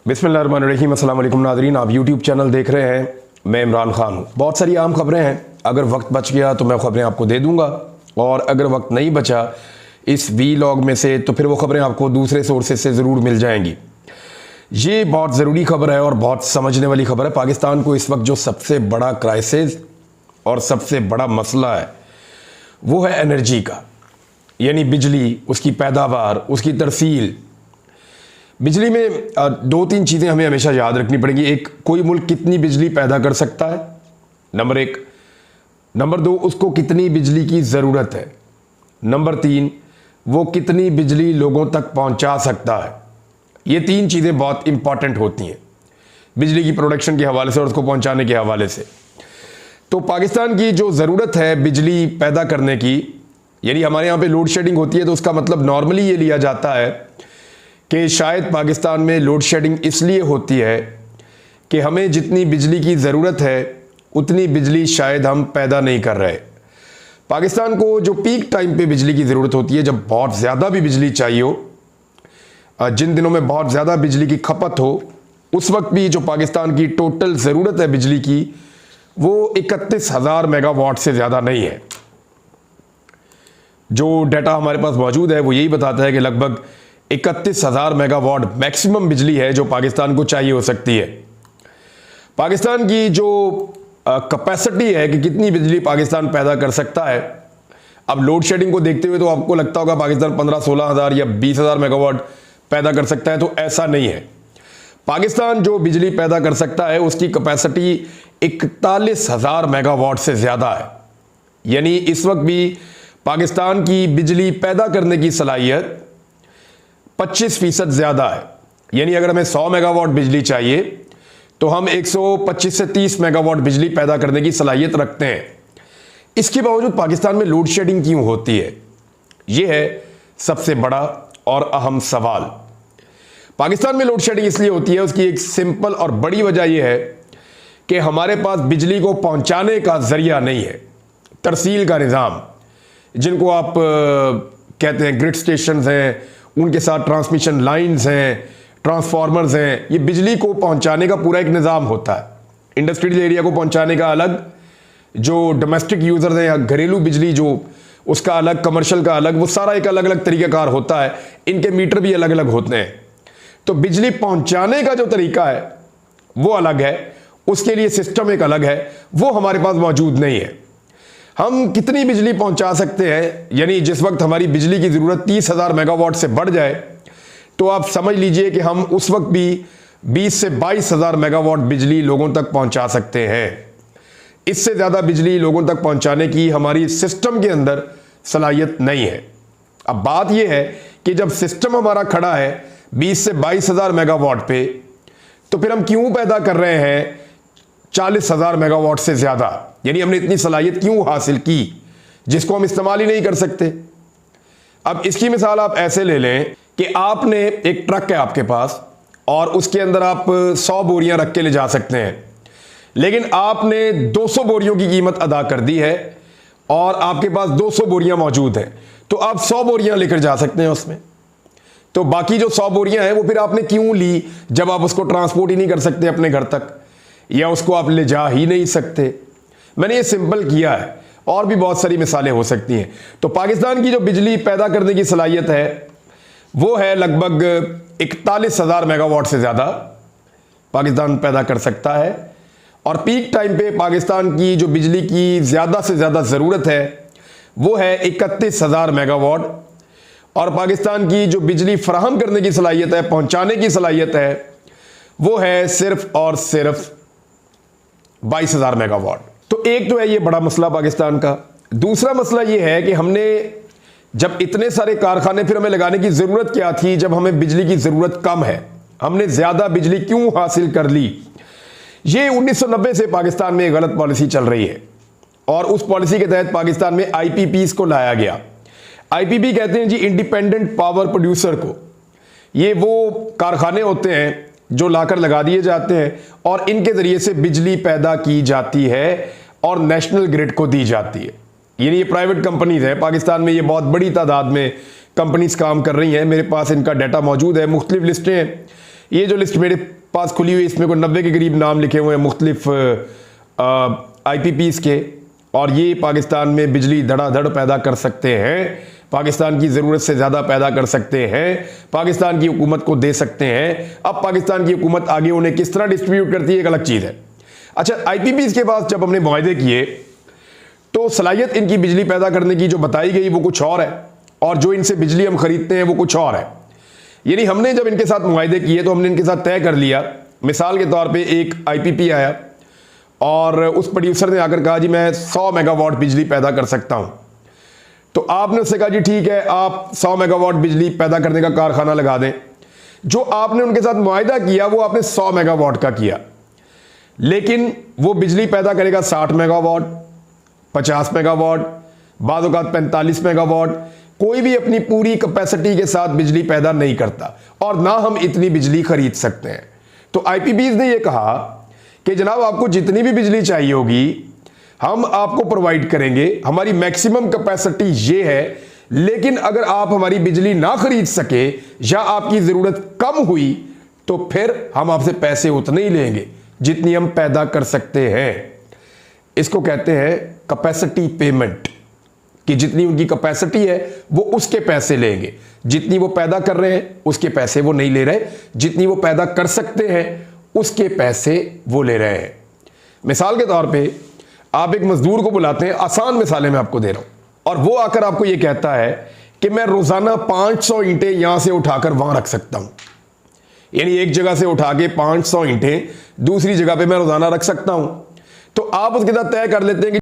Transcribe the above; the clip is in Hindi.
बिस्मिल्लाहिर्रहमानिर्रहीम। अस्सलाम वालेकुम नाज़रीन, आप यूट्यूब चैनल देख रहे हैं। मैं इमरान खान हूँ। बहुत सारी आम खबरें हैं, अगर वक्त बच गया तो मैं खबरें आपको दे दूँगा, और अगर वक्त नहीं बचा इस वीलॉग में से तो फिर वो खबरें आपको दूसरे सोर्सेज से ज़रूर मिल जाएंगी। ये बहुत ज़रूरी खबर है और बहुत समझने वाली खबर है। पाकिस्तान को इस वक्त जो सबसे बड़ा क्राइसिस और सबसे बड़ा मसला है वो है एनर्जी का, यानी बिजली, उसकी पैदावार, उसकी तरसील। बिजली में दो तीन चीज़ें हमें हमेशा याद रखनी पड़ेंगी। एक, कोई मुल्क कितनी बिजली पैदा कर सकता है, नंबर एक। नंबर दो, उसको कितनी बिजली की ज़रूरत है। नंबर तीन, वो कितनी बिजली लोगों तक पहुंचा सकता है। ये तीन चीज़ें बहुत इंपॉर्टेंट होती हैं बिजली की प्रोडक्शन के हवाले से और उसको पहुंचाने के हवाले से। तो पाकिस्तान की जो ज़रूरत है बिजली पैदा करने की, यानी हमारे यहाँ पे लोड शेडिंग होती है, तो उसका मतलब नॉर्मली ये लिया जाता है कि शायद पाकिस्तान में लोड शेडिंग इसलिए होती है कि हमें जितनी बिजली की ज़रूरत है उतनी बिजली शायद हम पैदा नहीं कर रहे। पाकिस्तान को जो पीक टाइम पे बिजली की ज़रूरत होती है, जब बहुत ज़्यादा भी बिजली चाहिए हो, जिन दिनों में बहुत ज़्यादा बिजली की खपत हो, उस वक्त भी जो पाकिस्तान की टोटल ज़रूरत है बिजली की वो 31,000 मेगावाट से ज़्यादा नहीं है। जो डाटा हमारे पास मौजूद है वो यही बताता है कि लगभग 31,000 मेगावाट मैक्सिमम बिजली है जो पाकिस्तान को चाहिए हो सकती है। पाकिस्तान की जो कैपेसिटी है कि कितनी बिजली पाकिस्तान पैदा कर सकता है, अब लोड शेडिंग को देखते हुए तो आपको लगता होगा पाकिस्तान 15-16 हज़ार या 20,000 मेगावाट पैदा कर सकता है, तो ऐसा नहीं है। पाकिस्तान जो बिजली पैदा कर सकता है उसकी कैपेसिटी 41,000 मेगावाट से ज़्यादा है। यानी इस वक्त भी पाकिस्तान की बिजली पैदा करने की सलाहियत 25% ज़्यादा है। यानी अगर हमें 100 मेगावाट बिजली चाहिए तो हम 125 से 30 मेगावाट बिजली पैदा करने की सलाहियत रखते हैं। इसके बावजूद पाकिस्तान में लोड शेडिंग क्यों होती है, यह है सबसे बड़ा और अहम सवाल। पाकिस्तान में लोड शेडिंग इसलिए होती है, उसकी एक सिंपल और बड़ी वजह यह है कि हमारे पास बिजली को पहुंचाने का जरिया नहीं है, तरसील का निज़ाम, जिनको आप कहते हैं ग्रिड स्टेशन हैं, उनके साथ ट्रांसमिशन लाइंस हैं, ट्रांसफार्मर्स हैं। ये बिजली को पहुंचाने का पूरा एक निज़ाम होता है। इंडस्ट्रियल एरिया को पहुंचाने का अलग, जो डोमेस्टिक यूज़र हैं या घरेलू बिजली जो उसका अलग, कमर्शियल का अलग, वो सारा एक अलग अलग तरीक़ाकार होता है। इनके मीटर भी अलग अलग होते हैं। तो बिजली पहुंचाने का जो तरीका है वो अलग है, उसके लिए सिस्टम एक अलग है, वो हमारे पास मौजूद नहीं है। हम कितनी बिजली पहुंचा सकते हैं, यानी जिस वक्त हमारी बिजली की ज़रूरत 30,000 मेगावाट से बढ़ जाए तो आप समझ लीजिए कि हम उस वक्त भी 20 से 22,000 मेगावाट बिजली लोगों तक पहुंचा सकते हैं। इससे ज़्यादा बिजली लोगों तक पहुंचाने की हमारी सिस्टम के अंदर सलाहियत नहीं है। अब बात यह है कि जब सिस्टम हमारा खड़ा है 20 से 22,000 मेगावाट पे, तो फिर हम क्यों पैदा कर रहे हैं 40,000 मेगावाट से ज़्यादा? यानी हमने इतनी सलाहियत क्यों हासिल की जिसको हम इस्तेमाल ही नहीं कर सकते। अब इसकी मिसाल आप ऐसे ले लें कि आपने एक ट्रक है आपके पास और उसके अंदर आप 100 बोरियां रख के ले जा सकते हैं, लेकिन आपने 200 बोरियों की कीमत अदा कर दी है और आपके पास 200 बोरियां मौजूद हैं, तो आप 100 बोरियां लेकर जा सकते हैं उसमें। तो बाकी जो 100 बोरियां हैं वो फिर आपने क्यों ली जब आप उसको ट्रांसपोर्ट ही नहीं कर सकते अपने घर तक, या उसको आप ले जा ही नहीं सकते। मैंने ये सिंपल किया है, और भी बहुत सारी मिसालें हो सकती हैं। तो पाकिस्तान की जो बिजली पैदा करने की सलाहियत है वो है लगभग 41,000 मेगावाट से ज़्यादा पाकिस्तान पैदा कर सकता है। और पीक टाइम पे पाकिस्तान की जो बिजली की ज़्यादा से ज़्यादा ज़रूरत है वो है 31,000 मेगावाट, और पाकिस्तान की जो बिजली फराहम करने की सलाहियत है, पहुंचाने की सलाहियत है, वो है सिर्फ और सिर्फ 22,000 मेगावाट। तो एक तो है ये बड़ा मसला पाकिस्तान का। दूसरा मसला ये है कि हमने जब इतने सारे कारखाने फिर हमें लगाने की ज़रूरत क्या थी जब हमें बिजली की ज़रूरत कम है, हमने ज़्यादा बिजली क्यों हासिल कर ली। ये 1990 से पाकिस्तान में गलत पॉलिसी चल रही है और उस पॉलिसी के तहत पाकिस्तान में IPPs को लाया गया। IPP कहते हैं जी इंडिपेंडेंट पावर प्रोड्यूसर को। ये वो कारखाने होते हैं जो लाकर लगा दिए जाते हैं और इनके ज़रिए से बिजली पैदा की जाती है और नेशनल ग्रिड को दी जाती है। यानी ये प्राइवेट कंपनीज हैं पाकिस्तान में, ये बहुत बड़ी तादाद में कंपनीज काम कर रही हैं। मेरे पास इनका डाटा मौजूद है, मुख्तलिफ लिस्टें हैं ये जो लिस्ट मेरे पास खुली हुई, इसमें कोई 90 के करीब नाम लिखे हुए हैं मुख्तलिफ IPPs के, और ये पाकिस्तान में बिजली धड़ाधड़ पैदा कर सकते हैं, पाकिस्तान की ज़रूरत से ज़्यादा पैदा कर सकते हैं, पाकिस्तान की हुकूमत को दे सकते हैं। अब पाकिस्तान की हुकूमत आगे उन्हें किस तरह डिस्ट्रीब्यूट करती है एक अलग चीज़ है। अच्छा, IPPs के पास जब हमने मुआहदे किए तो सलाहियत इनकी बिजली पैदा करने की जो बताई गई वो कुछ और है, और जो इनसे बिजली हम खरीदते हैं वो कुछ और है। यानी हमने जब इनके साथ मुआहदे किए तो हमने इनके साथ तय कर लिया, मिसाल के तौर पे एक IPP आया और उस प्रोड्यूसर ने आकर कहा जी मैं 100 मेगावाट बिजली पैदा कर सकता हूं, तो आपने उससे कहा जी ठीक है, आप 100 मेगावाट बिजली पैदा करने का कारखाना लगा दें। जो आपने उनके साथ मुआहदा किया वो आपने 100 मेगावाट का किया, लेकिन वो बिजली पैदा करेगा 60 मेगावाट, 50 मेगावाट, बाद औक़ात 45 मेगावाट। कोई भी अपनी पूरी कैपेसिटी के साथ बिजली पैदा नहीं करता, और ना हम इतनी बिजली खरीद सकते हैं। तो IPPs ने यह कहा कि जनाब आपको जितनी भी बिजली चाहिए होगी हम आपको प्रोवाइड करेंगे, हमारी मैक्सिमम कैपेसिटी ये है, लेकिन अगर आप हमारी बिजली ना खरीद सके या आपकी ज़रूरत कम हुई तो फिर हम आपसे पैसे उतने ही लेंगे जितनी हम पैदा कर सकते हैं। इसको कहते हैं कैपेसिटी पेमेंट, कि जितनी उनकी कैपेसिटी है वो उसके पैसे लेंगे, जितनी वो पैदा कर रहे हैं उसके पैसे वो नहीं ले रहे, जितनी वो पैदा कर सकते हैं उसके पैसे वो ले रहे हैं। मिसाल के तौर पे आप एक मजदूर को बुलाते हैं, आसान मिसालें मैं आपको दे रहा हूं, और वो आकर आपको ये कहता है कि मैं रोजाना 500 ईंटें यहां से उठाकर वहां रख सकता हूं, यानी एक जगह से उठा के 500 ईंटें दूसरी जगह पे मैं रोजाना रख सकता हूं। तो आप उसके साथ तय कर लेते हैं कि